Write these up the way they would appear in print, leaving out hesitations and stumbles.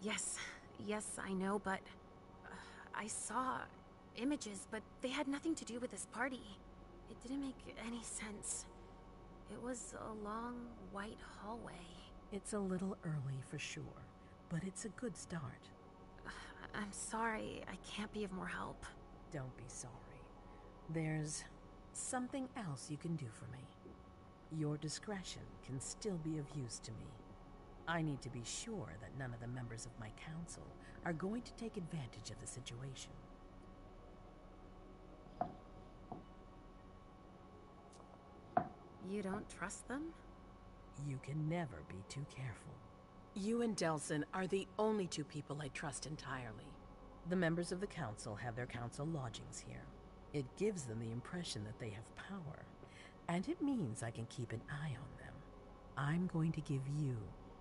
Yes, I know, but I saw images, but they had nothing to do with this party. It didn't make any sense. It was a long, white hallway. It's a little early for sure, but it's a good start. I'm sorry, I can't be of more help. Don't be sorry. There's something else you can do for me. Your discretion can still be of use to me. I need to be sure that none of the members of my council are going to take advantage of the situation. You don't trust them? You can never be too careful. You and Delson are the only two people I trust entirely. The members of the council have their council lodgings here. It gives them the impression that they have power, and it means I can keep an eye on them. I'm going to give you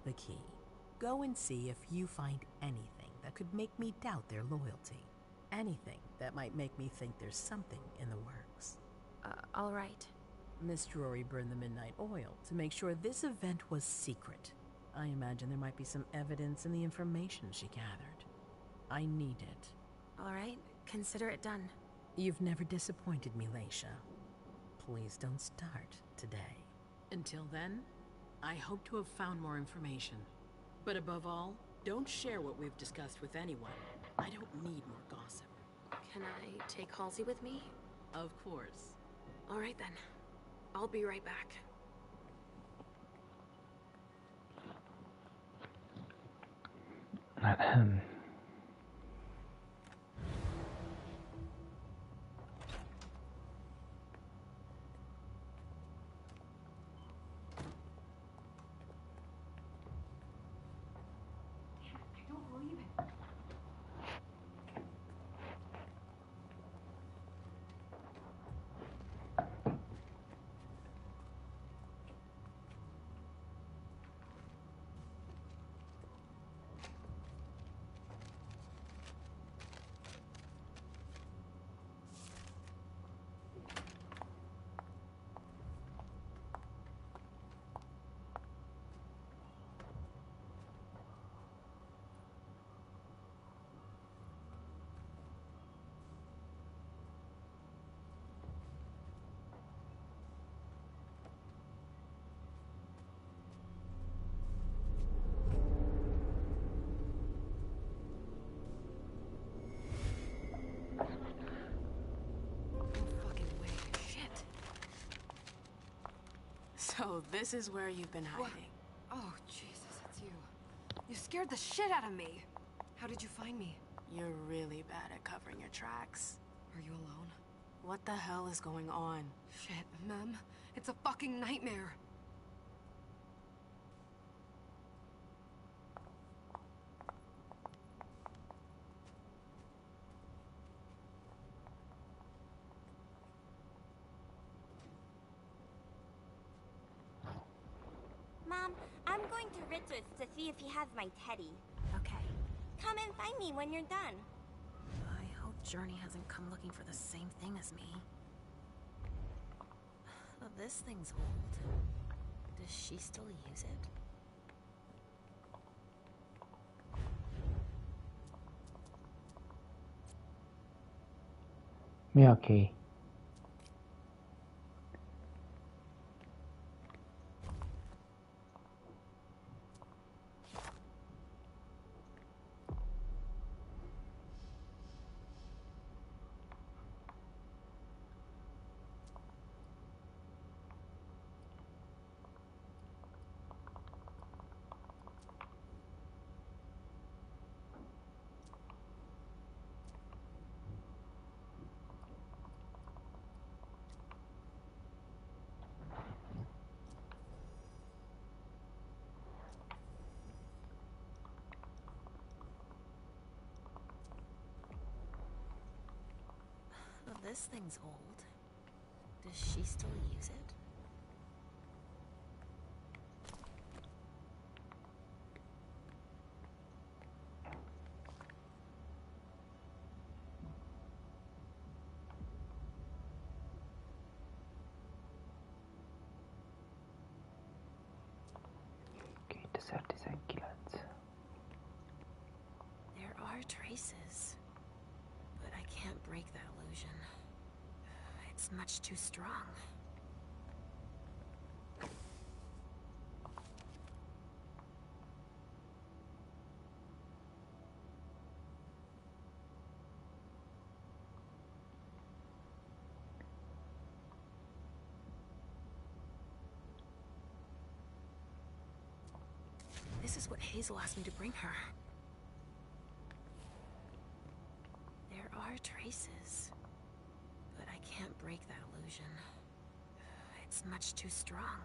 the key. Go and see if you find anything that could make me doubt their loyalty. Anything that might make me think there's something in the works. All right. Miss Drury burned the midnight oil to make sure this event was secret. I imagine there might be some evidence in the information she gathered. I need it. All right, consider it done. You've never disappointed me, Leisha. Please don't start today. Until then, I hope to have found more information. But above all, don't share what we've discussed with anyone. I don't need more gossip. Can I take Halsey with me? Of course. All right then. I'll be right back. So this is where you've been hiding. What? Oh, Jesus, it's you. You scared the shit out of me. How did you find me? You're really bad at covering your tracks. Are you alone? What the hell is going on? Shit, Mem. It's a fucking nightmare. Mom, I'm going to Richard's to see if he has my teddy. Okay. Come and find me when you're done. I hope Journey hasn't come looking for the same thing as me. This thing's old. Does she still use it? Miyake. This thing's old. Does she still use it? Okay, 19 kilots. are traces, but I can't break that illusion. It's much too strong. This is what Hazel asked me to bring her. There are traces, but I can't break that illusion. It's much too strong.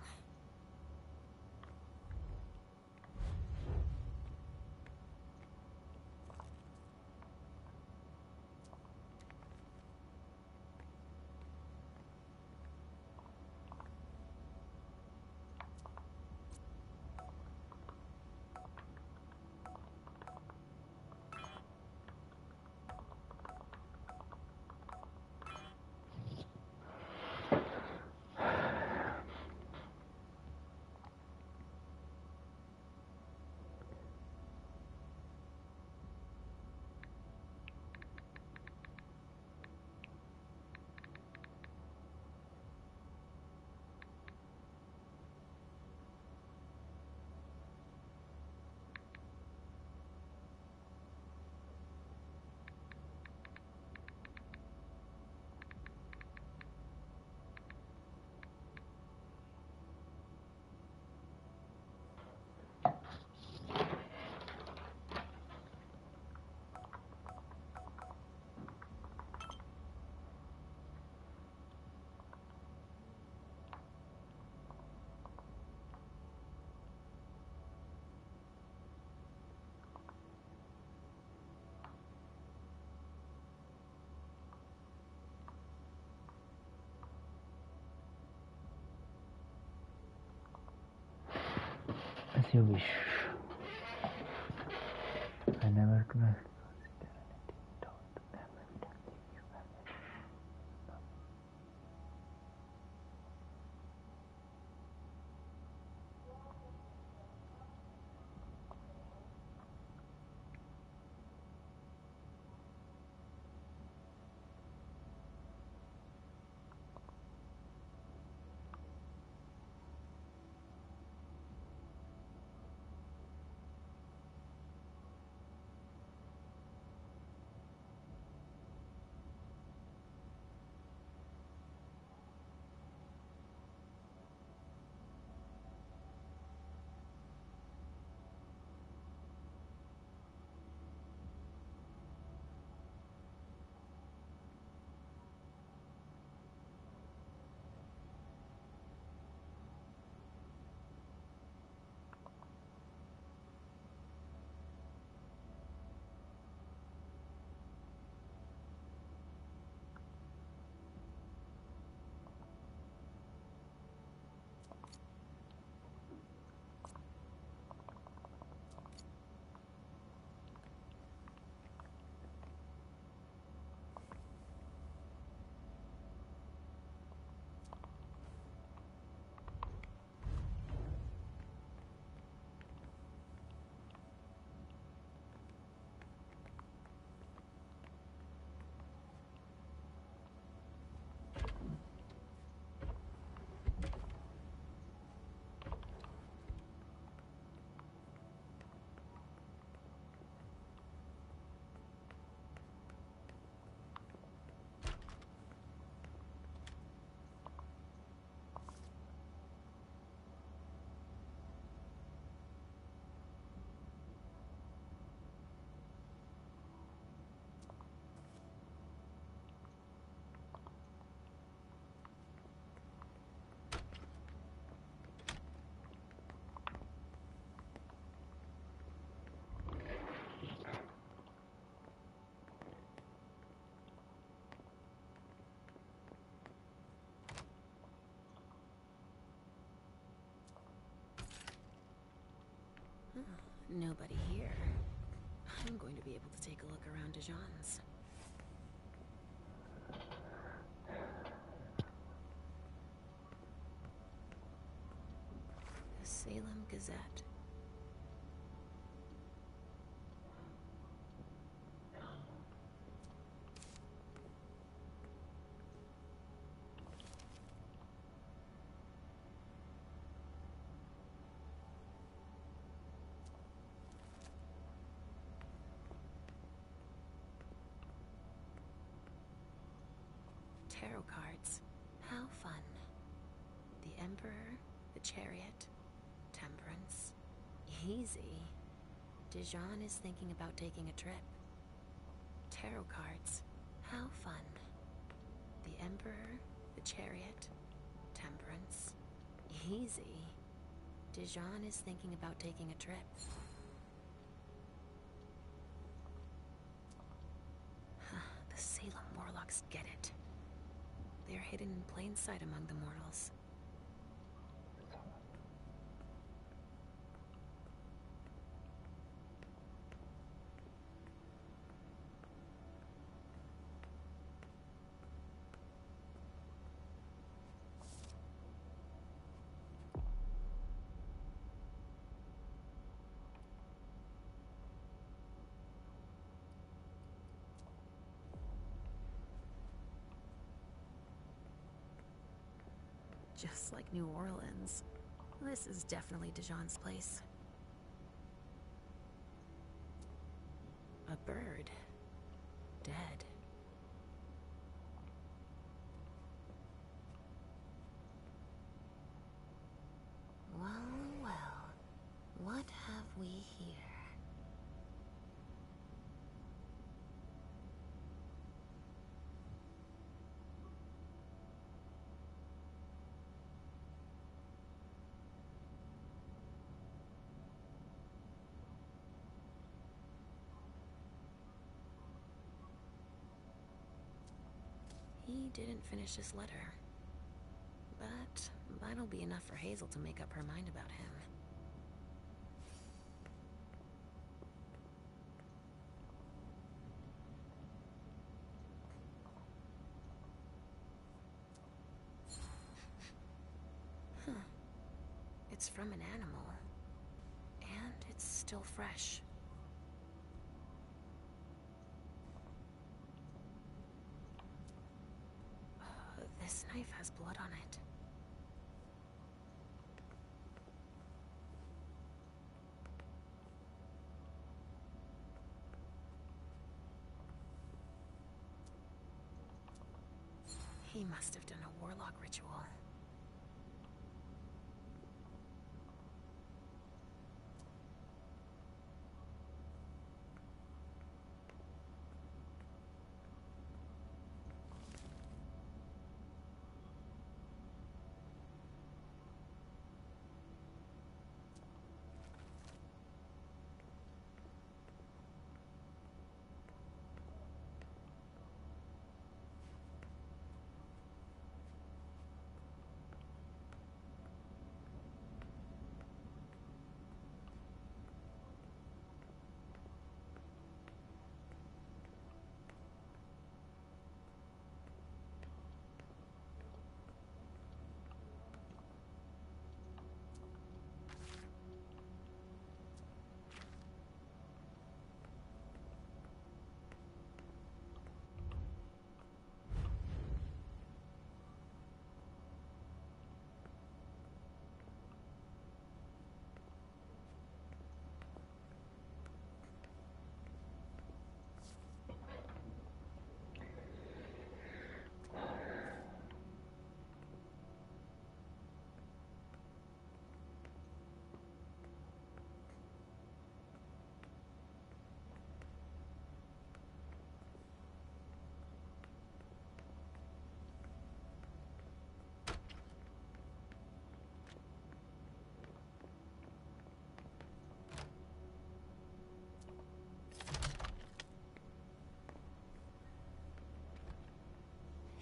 As you wish. I never could have Nobody here. I'm going to be able to take a look around Dijon's. The Salem Gazette. Tarot cards. How fun. The Emperor, the Chariot, Temperance. Easy. Dijon is thinking about taking a trip. Tarot cards. How fun. The Emperor, the Chariot, Temperance. Easy. Dijon is thinking about taking a trip. The Salem Warlocks get it. They're hidden in plain sight among the mortals. Just like New Orleans. This is definitely Dijon's place. A bird. Dead. Well, well. What have we here? He didn't finish his letter. But that'll be enough for Hazel to make up her mind about him. Huh. It's from an animal. And it's still fresh. This knife has blood on it. He must have done a warlock ritual.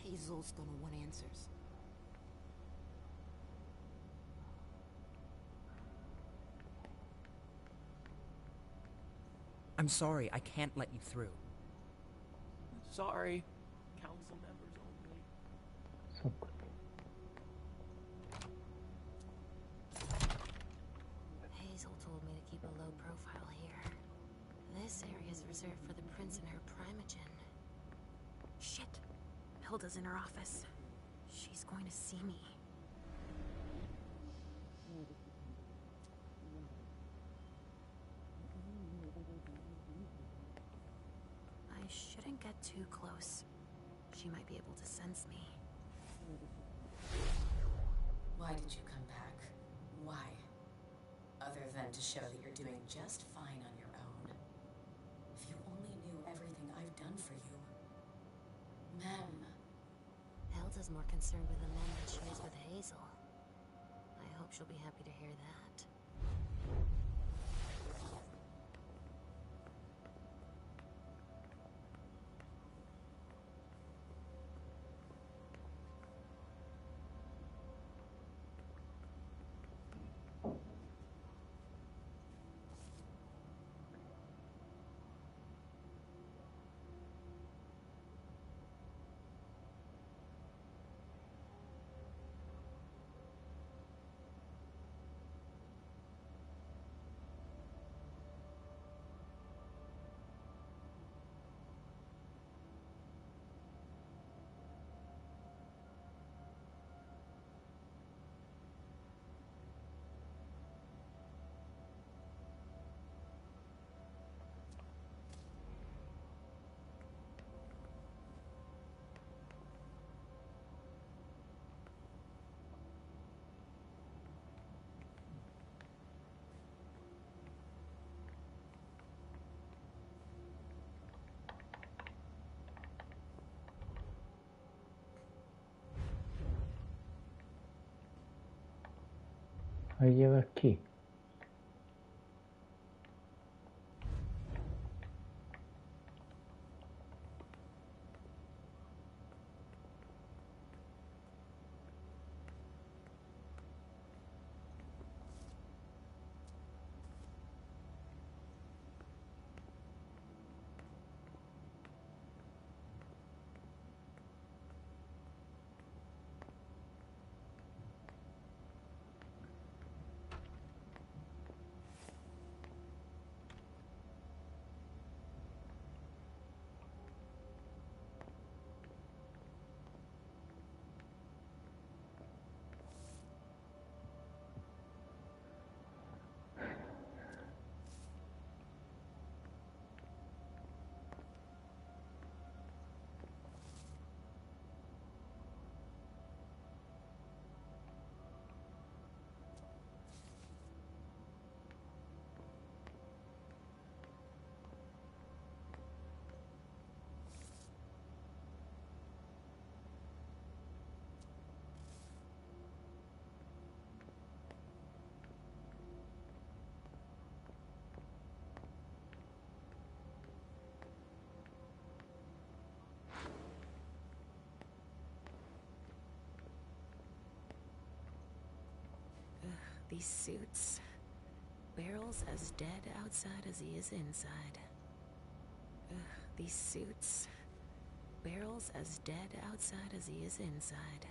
Hazel's gonna want answers. I'm sorry, I can't let you through. Sorry. Council members only. So good. Hazel told me to keep a low profile here. This area is reserved for the prince and her primogen. Shit. Hilda's in her office. She's going to see me. I shouldn't get too close. she might be able to sense me. Why did you come back? Why? Other than to show that you're doing just fine on your own. If you only knew everything I've done for you. Ma'am. Hilda's more concerned with the men than she is with Hazel. I hope she'll be happy to hear that. Hogy jövök ki? These suits. Barrel's as dead outside as he is inside. These suits. Barrel's as dead outside as he is inside.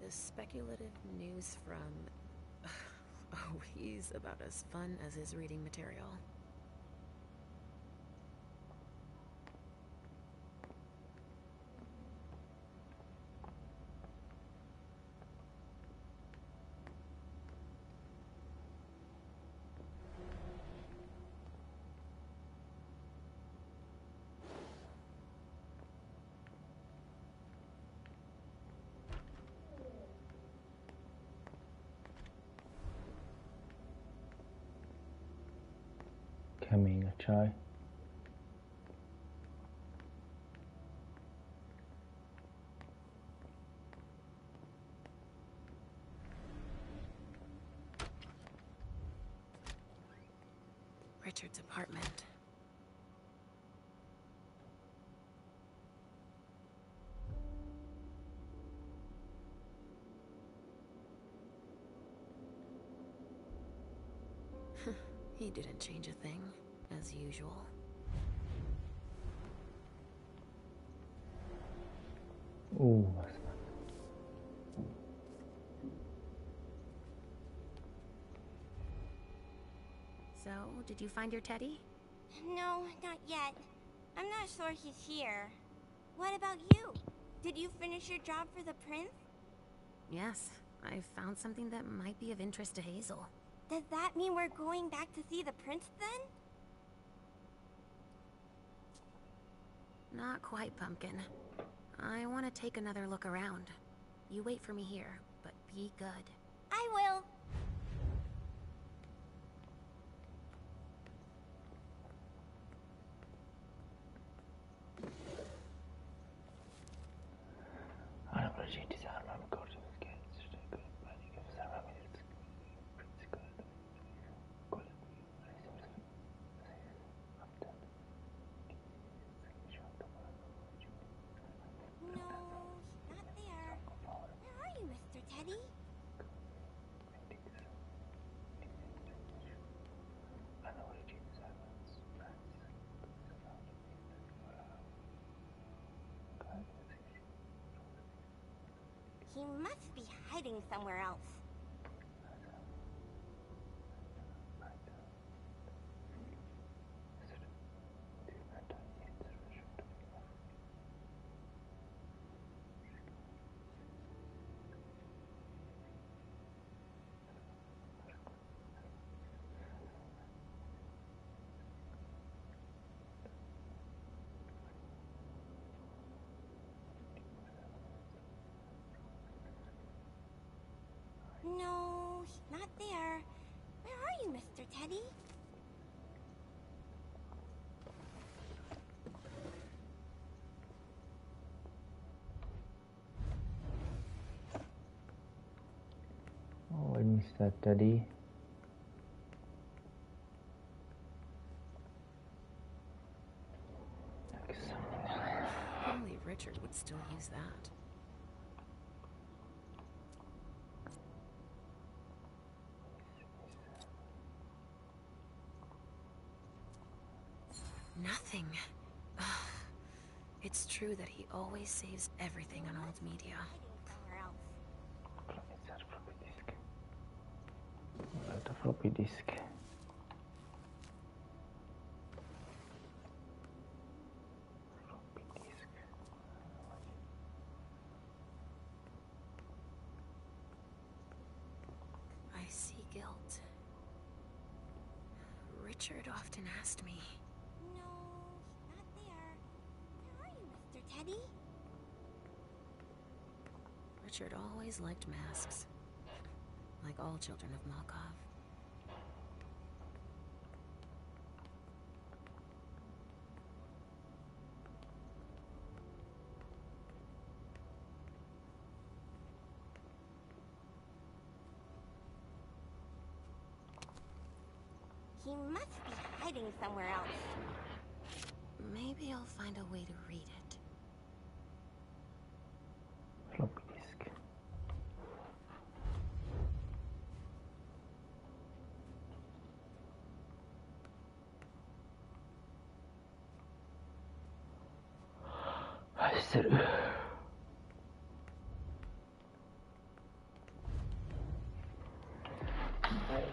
The speculative news from... Oh, he's about as fun as his reading material. Kemény a csaj. Richard's apartment. He didn't change a thing, as usual. Az meg. So, did you find your teddy? No, not yet. I'm not sure he's here. What about you? Did you finish your job for the prince? Yes, I found something that might be of interest to Hazel. Does that mean we're going back to see the prince then? Not quite, Pumpkin. I want to take another look around. You wait for me here, but be good. I will. Ana projeyi disarmami ko'rsatgan panika No, he's not there. Where are you, Mr. Teddy? He must be hiding somewhere else. No, he's not there. Where are you, Mr. Teddy? Oh, I missed that, Daddy. Only Richard would still use that. Nothing. Ugh. It's true that he always saves everything on old media. Hiding somewhere else. The floppy disk. I see guilt. Richard often asked me. No, he's not there. Where are you, Mr. Teddy? Richard always liked masks. Like all children of Malkov. He must be hiding somewhere else. Maybe I'll find a way to read it. Floppy disk. Hayır. Ay,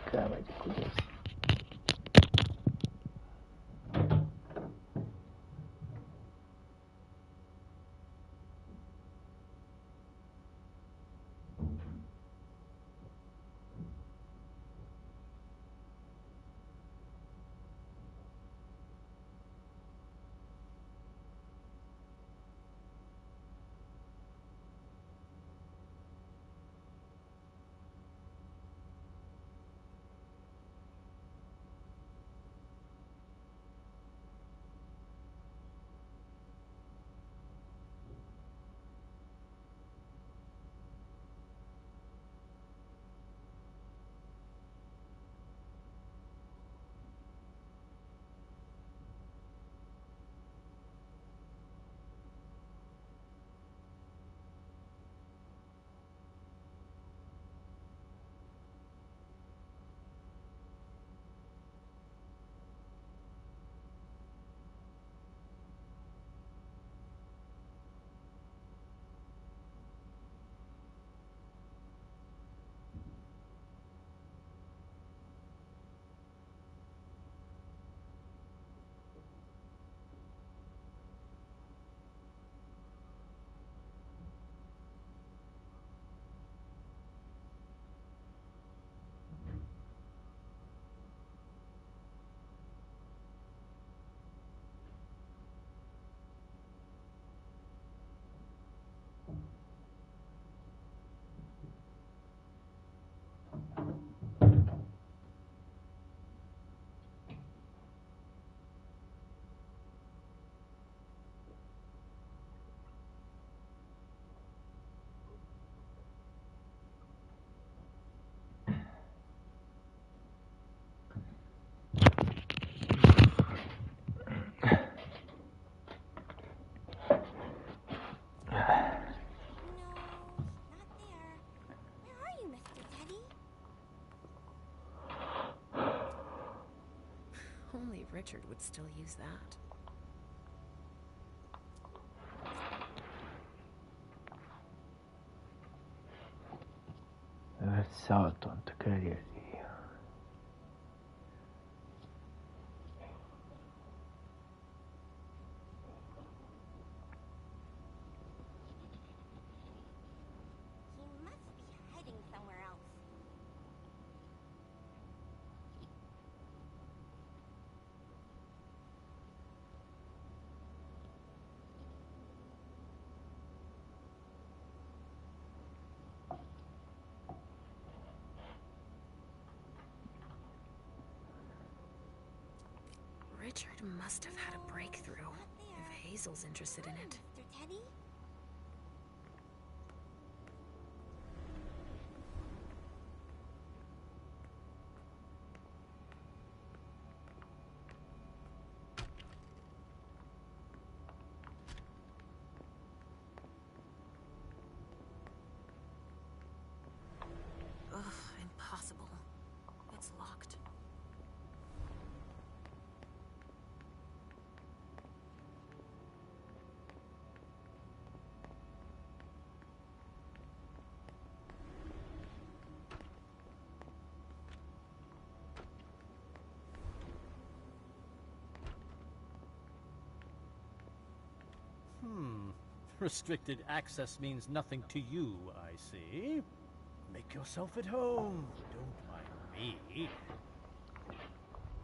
Richard would still use that. Versato, crederi. He must be hiding somewhere else. Richard must have had a breakthrough, if Hazel's interested in it. Mr. Teddy? Ugh, impossible. It's locked. Restricted access means nothing to you, I see. Make yourself at home. Don't mind me.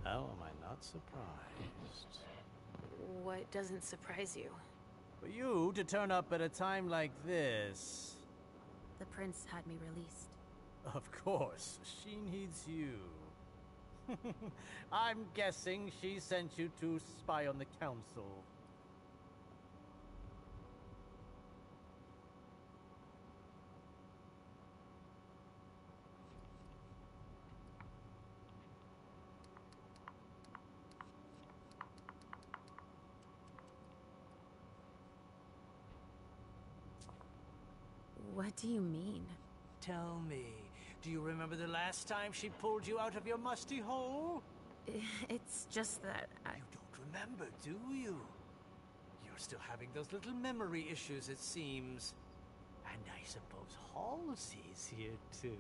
How am I not surprised? What doesn't surprise you? For you to turn up at a time like this. The prince had me released. Of course, she needs you. I'm guessing she sent you to spy on the council. What do you mean? Tell me, do you remember the last time she pulled you out of your musty hole? It's just that You don't remember, do you? You're still having those little memory issues, it seems. And I suppose Halsey's here, too.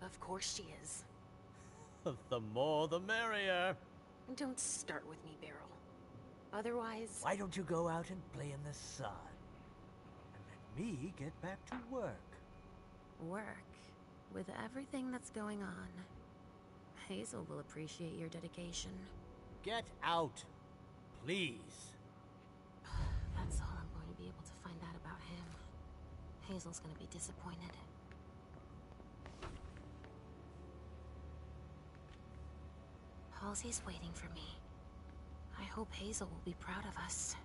Of course she is. The more the merrier. Don't start with me, Beryl. Otherwise... Why don't you go out and play in the sun? And let me get back to work. Work? With everything that's going on, Hazel will appreciate your dedication. Get out, please. That's all I'm going to be able to find out about him. Hazel's going to be disappointed. Halsey's waiting for me. I hope Hazel will be proud of us.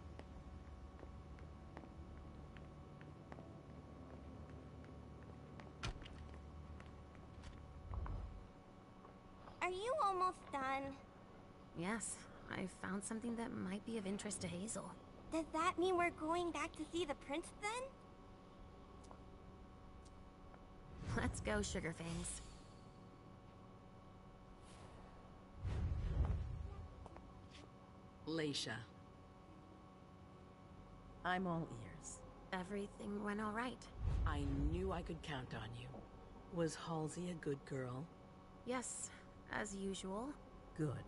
Are you almost done? Yes, I found something that might be of interest to Hazel. Does that mean we're going back to see the prince then? Let's go, Sugarfangs. Leisha. I'm all ears. Everything went all right. I knew I could count on you. Was Halsey a good girl? Yes, as usual. Good.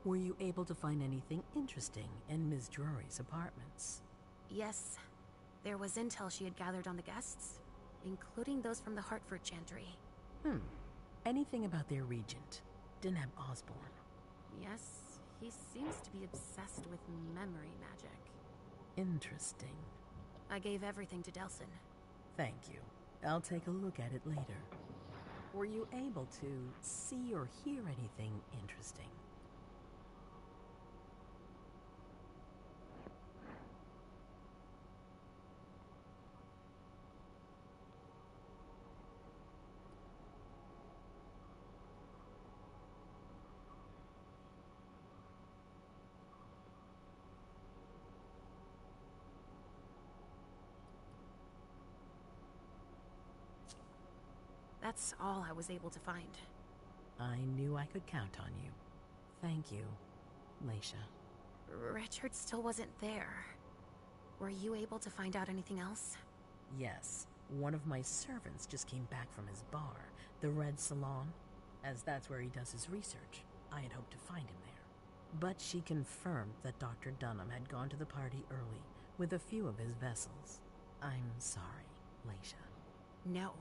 Were you able to find anything interesting in Ms. Drury's apartments? Yes, there was intel she had gathered on the guests, including those from the Hartford Chantry. Anything about their regent, Deneb Osborne? Yes, he seems to be obsessed with memory magic. Interesting. I gave everything to Delsin. Thank you. I'll take a look at it later. Were you able to see or hear anything interesting? That's all I was able to find. I knew I could count on you. Thank you. Leisha. Richard still wasn't there. Were you able to find out anything else? Yes, one of my servants just came back from his bar, the Red Salon, as that's where he does his research. I had hoped to find him there. But she confirmed that Dr. Dunham had gone to the party early with a few of his vessels. I'm sorry, Leisha. No.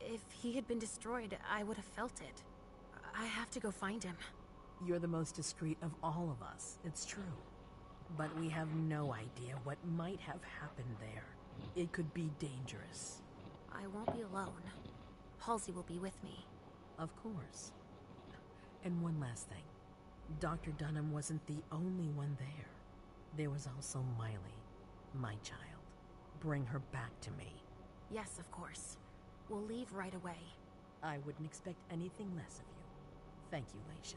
If he had been destroyed, I would have felt it. I have to go find him. You're the most discreet of all of us, it's true. But we have no idea what might have happened there. It could be dangerous. I won't be alone. Halsey will be with me. Of course. And one last thing. Dr. Dunham wasn't the only one there. There was also Miley, my child. Bring her back to me. Yes, of course. We'll leave right away. I wouldn't expect anything less of you. Thank you, Leisha.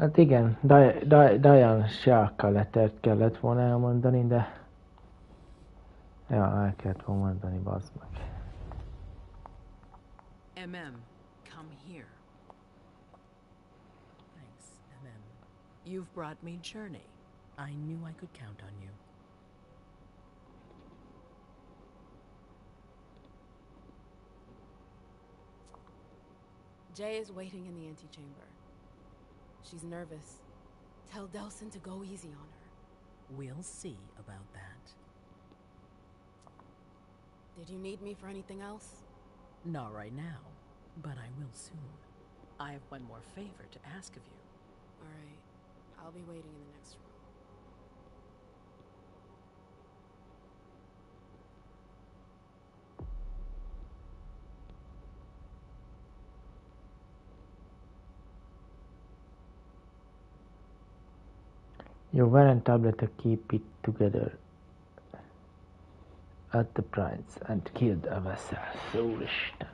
Hát igen, Diane Shark lettert kellett volna elmondani, de... Ja, el kellett volna mondani, bazd meg. Come here. Thanks, You've brought me Journey. I knew I could count on you. Jay is waiting in the antechamber. She's nervous. Tell Delsin to go easy on her. We'll see about that. Did you need me for anything else? Not right now, but I will soon. I have one more favor to ask of you. All right. I'll be waiting in the next room. Your Varen tablet to keep it together at the prince and killed a vessel. Úristen.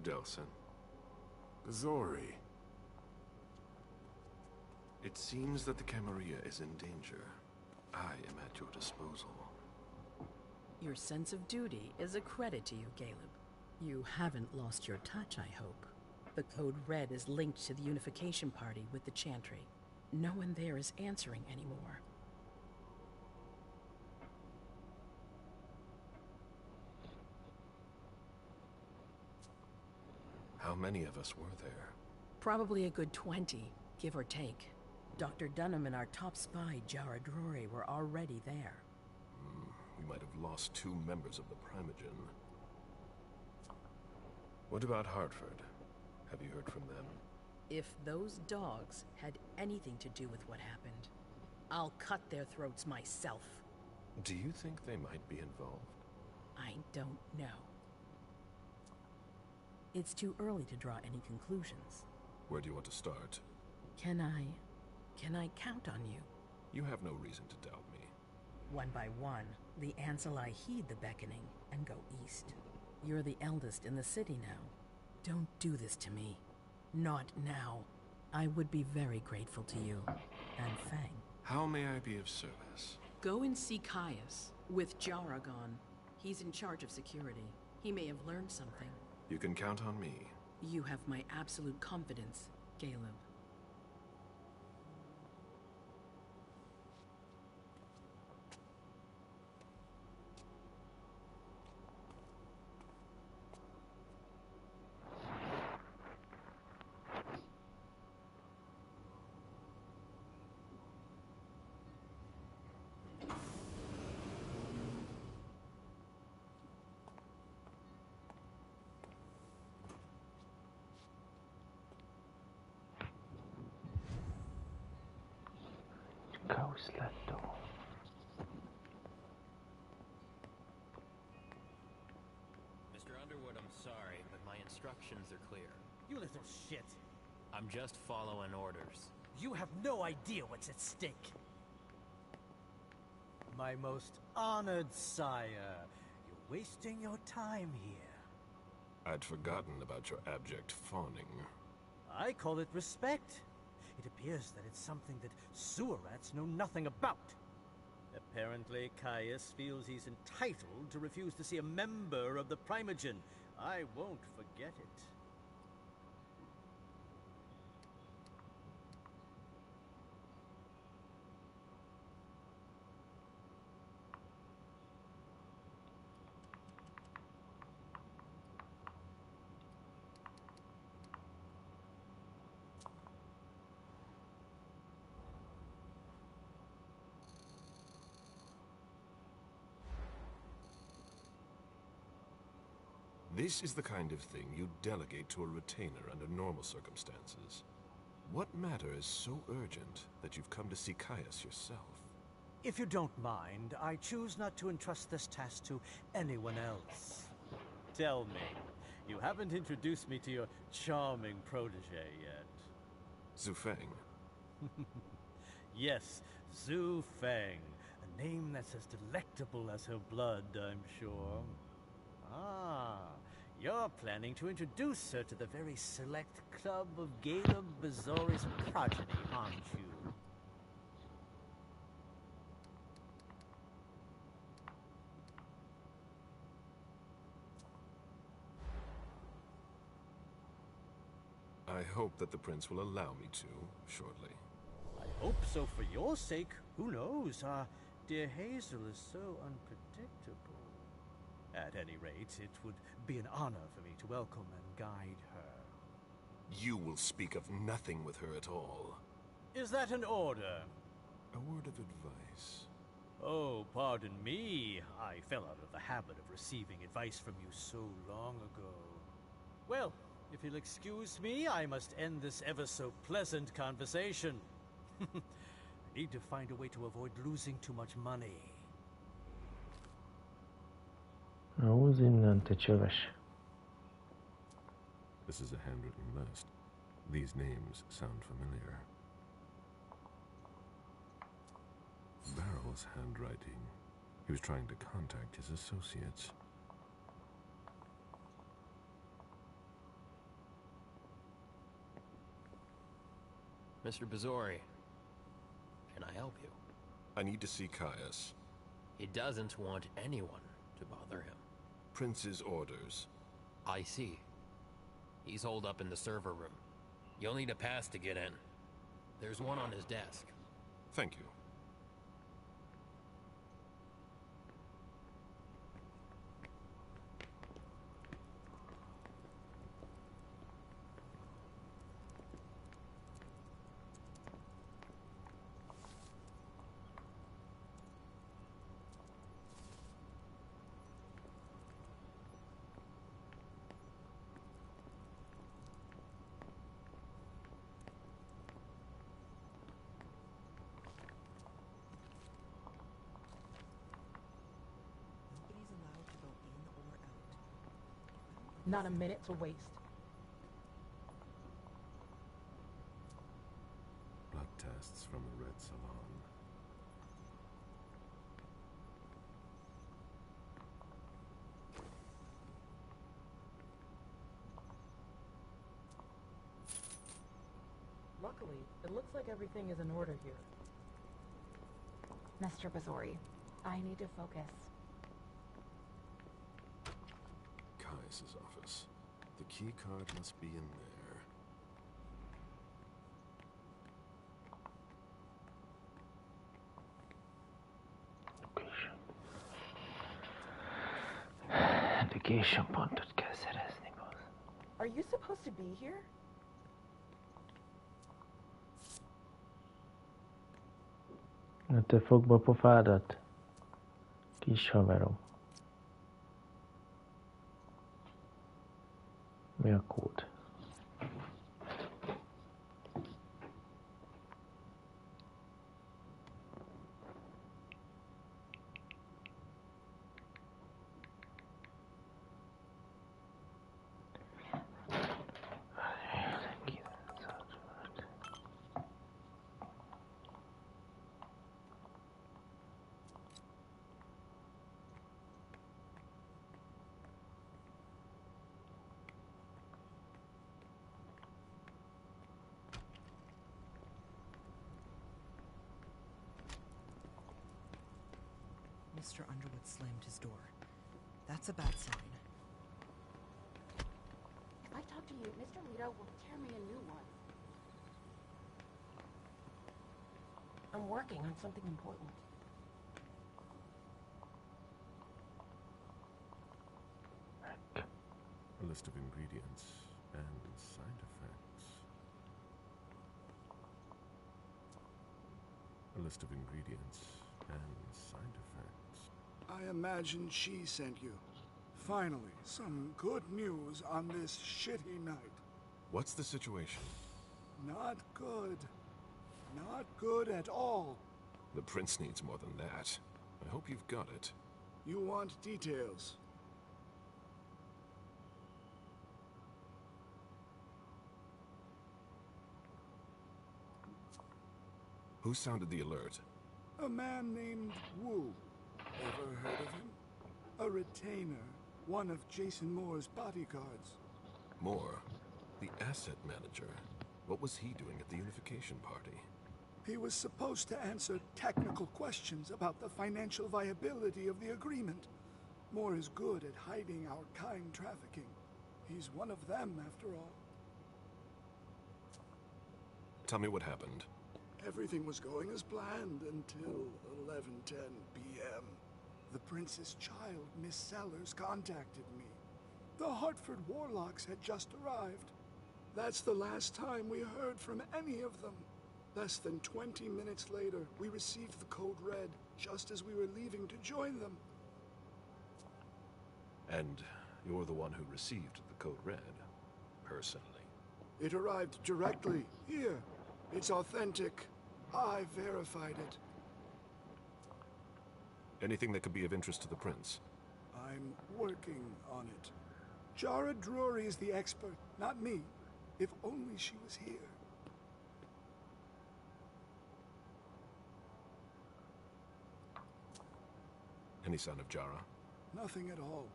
Delsin. Zori. It seems that the Camarilla is in danger. I am at your disposal. Your sense of duty is a credit to you, Caleb. You haven't lost your touch, I hope. The Code Red is linked to the Unification Party with the Chantry. No one there is answering anymore. How many of us were there? Probably a good 20, give or take. Dr. Dunham and our top spy, Jara Drury, were already there. We might have lost 2 members of the Primogen. What about Hartford? Have you heard from them? If those dogs had anything to do with what happened, I'll cut their throats myself. Do you think they might be involved? I don't know. It's too early to draw any conclusions. Where do you want to start? Can I count on you? You have no reason to doubt me. One by one, the Ancilai heed the beckoning and go east. You're the eldest in the city now. Don't do this to me. Not now. I would be very grateful to you. And Fang. How may I be of service? Go and see Caius with Jara gone. He's in charge of security. He may have learned something. You can count on me. You have my absolute confidence, Caleb. Mr. Underwood, I'm sorry, but my instructions are clear. You little shit. I'm just following orders. You have no idea what's at stake. My most honored sire, you're wasting your time here. I'd forgotten about your abject fawning. I call it respect. It appears that it's something that sewer rats know nothing about. Apparently, Caius feels he's entitled to refuse to see a member of the Primogen. I won't forget it. This is the kind of thing you delegate to a retainer under normal circumstances. What matter is so urgent that you've come to see Caius yourself? If you don't mind, I choose not to entrust this task to anyone else. Tell me, you haven't introduced me to your charming protege yet. Zhu Feng. Yes, Zhu Feng. A name that's as delectable as her blood, I'm sure. Ah, you're planning to introduce her to the very select club of Caleb Bazori's progeny, aren't you? I hope that the prince will allow me to, shortly. I hope so for your sake. Who knows? Dear Hazel is so unpredictable. At any rate, it would be an honor for me to welcome and guide her. You will speak of nothing with her at all. Is that an order? A word of advice. Oh, pardon me. I fell out of the habit of receiving advice from you so long ago. Well, if you'll excuse me, I must end this ever so pleasant conversation. I need to find a way to avoid losing too much money. Ahhoz innen, te csöves. This is a handwritten list. These names sound familiar. Barrel's handwriting. He was trying to contact his associates. Mr. Bazori, can I help you? I need to see Caius. He doesn't want anyone to bother him. Prince's orders. I see. He's holed up in the server room. You'll need a pass to get in. There's one on his desk. Thank you. Not a minute to waste. Blood tests from the Red Salon. Luckily, it looks like everything is in order here. Mr. Bazori, I need to focus. Caius's office. The key card must be in there. Location pontot kell szerezni, boss. Are you supposed to be here? Te fogd a pofádat, kis haverom. Mi a kód? Mr. Underwood slammed his door. That's a bad sign. If I talk to you, Mr. Lito will tear me a new one. I'm working on something important. A list of ingredients and side effects. A list of ingredients and side effects. I imagine she sent you. Finally, some good news on this shitty night. What's the situation? Not good. Not good at all. The prince needs more than that. I hope you've got it. You want details. Who sounded the alert? A man named Wu. Ever heard of him? A retainer. One of Jason Moore's bodyguards. Moore? The asset manager. What was he doing at the unification party? He was supposed to answer technical questions about the financial viability of the agreement. Moore is good at hiding our kind trafficking. He's one of them, after all. Tell me what happened. Everything was going as planned until 11:10 p.m. The prince's child, Miss Sellers, contacted me. The Hartford Warlocks had just arrived. That's the last time we heard from any of them. Less than 20 minutes later, we received the code red, just as we were leaving to join them. And you're the one who received the code red, personally? It arrived directly, here. It's authentic. I verified it. Anything that could be of interest to the prince? I'm working on it. Jara Drury is the expert, not me. If only she was here. Any sign of Jara? Nothing at all.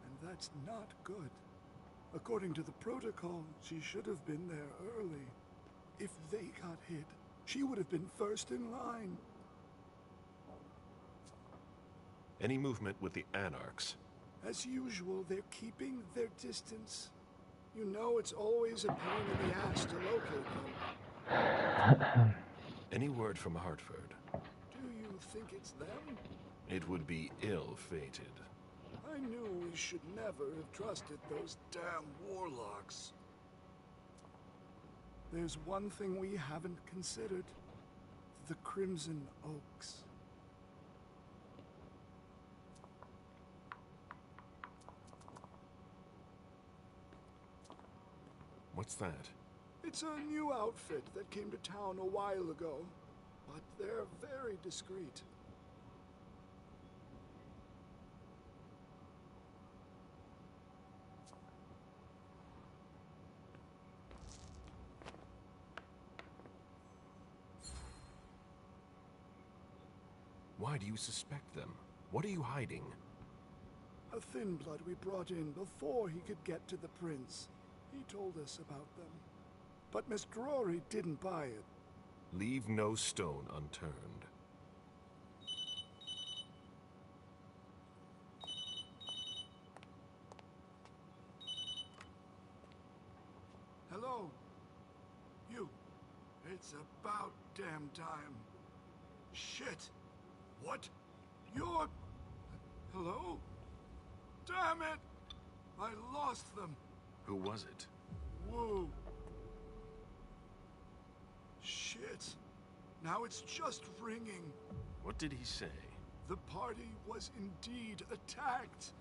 And that's not good. According to the protocol, she should have been there early. If they got hit, she would have been first in line. Any movement with the Anarchs? As usual, they're keeping their distance. You know it's always a pain in the ass to locate them. Any word from Hartford? Do you think it's them? It would be ill-fated. I knew we should never have trusted those damn warlocks. There's one thing we haven't considered. The Crimson Oaks. What's that? It's a new outfit that came to town a while ago, but they're very discreet. Why do you suspect them? What are you hiding? A thin blood we brought in before he could get to the prince. He told us about them. But Miss Drury didn't buy it. Leave no stone unturned. Hello? You. It's about damn time. Shit. What? You're... Hello? Damn it! I lost them. Who was it? Whoa. Shit. Now it's just ringing. What did he say? The party was indeed attacked.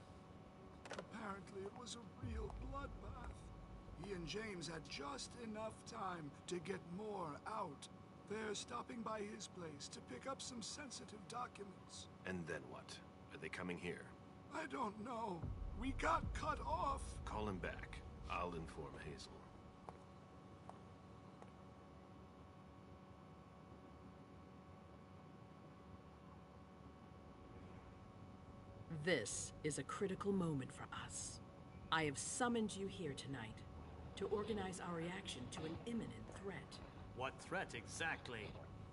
Apparently it was a real bloodbath. He and James had just enough time to get more out. They're stopping by his place to pick up some sensitive documents. And then what? Are they coming here? I don't know. We got cut off. Call him back. I'll inform Hazel. This is a critical moment for us. I have summoned you here tonight to organize our reaction to an imminent threat. What threat exactly?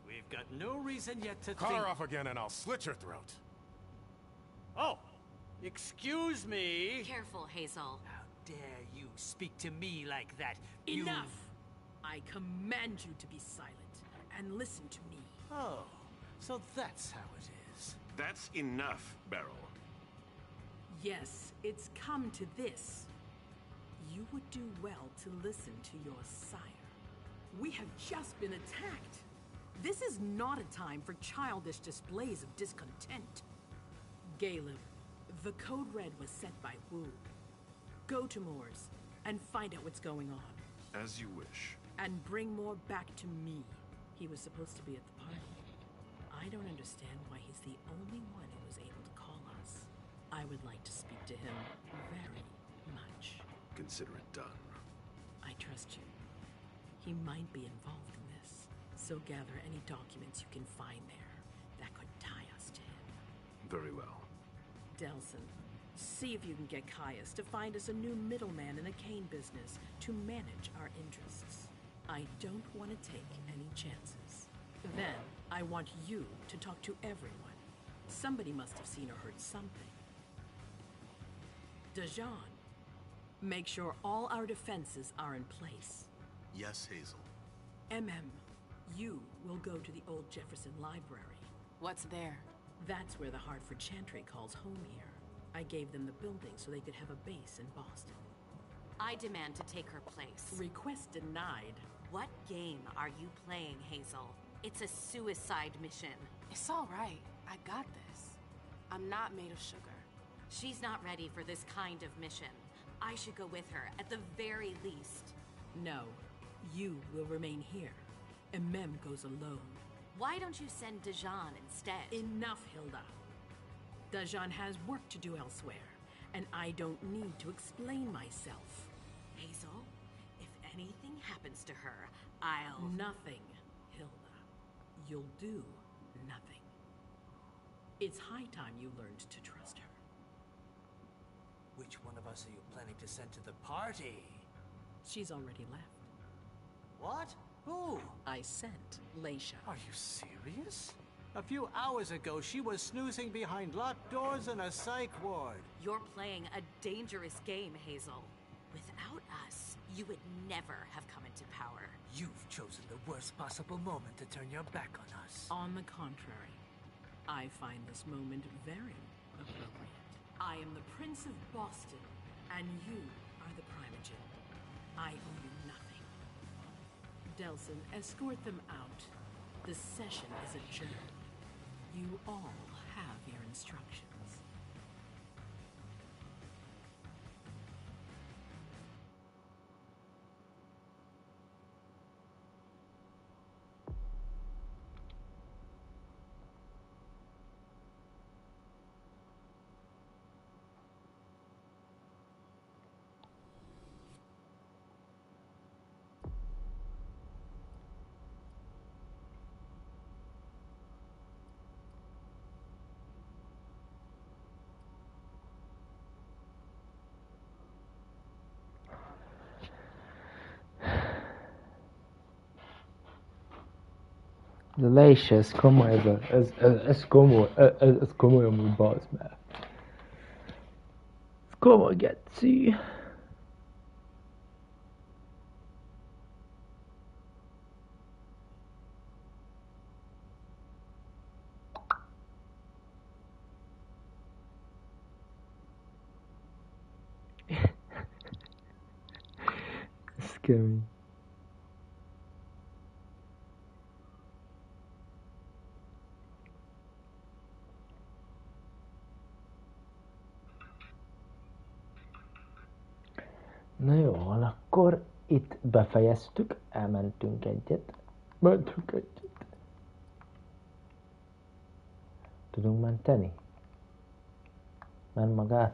We've got no reason yet to Call think... her off again and I'll slit your throat. Oh! Excuse me! Careful, Hazel. How dare you speak to me like that? Enough! I command you to be silent and listen to me. Oh, so that's how it is. That's enough, Beryl. Yes, it's come to this. You would do well to listen to your sire. We have just been attacked. This is not a time for childish displays of discontent. Caleb, the code red was sent by Wu. Go to Moore's and find out what's going on. As you wish. And bring Moore back to me. He was supposed to be at the party. I don't understand why he's the only one who was able to call us. I would like to speak to him very much. Consider it done. I trust you. He might be involved in this, so gather any documents you can find there that could tie us to him. Very well. Delsin, see if you can get Caius to find us a new middleman in the cane business to manage our interests. I don't want to take any chances. Then, I want you to talk to everyone. Somebody must have seen or heard something. Dajan, make sure all our defenses are in place. Yes, Hazel. You will go to the old Jefferson Library. What's there? That's where the Hartford Chantry calls home here. I gave them the building so they could have a base in Boston. I demand to take her place. Request denied. What game are you playing, Hazel? It's a suicide mission. It's all right. I got this. I'm not made of sugar. She's not ready for this kind of mission. I should go with her, at the very least. No, you will remain here. Goes alone. Why don't you send Dajan instead? Enough, Hilda. Dajan has work to do elsewhere, and I don't need to explain myself. Hazel, if anything happens to her, I'll... Nothing, Hilda. You'll do nothing. It's high time you learned to trust her. Which one of us are you planning to send to the party? She's already left. What? Who? I sent Leisha. Are you serious? A few hours ago, she was snoozing behind locked doors in a psych ward. You're playing a dangerous game, Hazel. Without us, you would never have come into power. You've chosen the worst possible moment to turn your back on us. On the contrary, I find this moment very appropriate. I am the Prince of Boston, and you are the Primogen. I owe you nothing. Delsin, escort them out. The session is adjourned. You all have your instructions. De Leisha, ez komoly, ez komoly, ez komoly amúgy, bazd meg. Ez komoly, geci. Ez kemény. Na jó, akkor itt befejeztük, elmentünk egyet. Mentünk egyet. Tudunk menteni? Ment magát?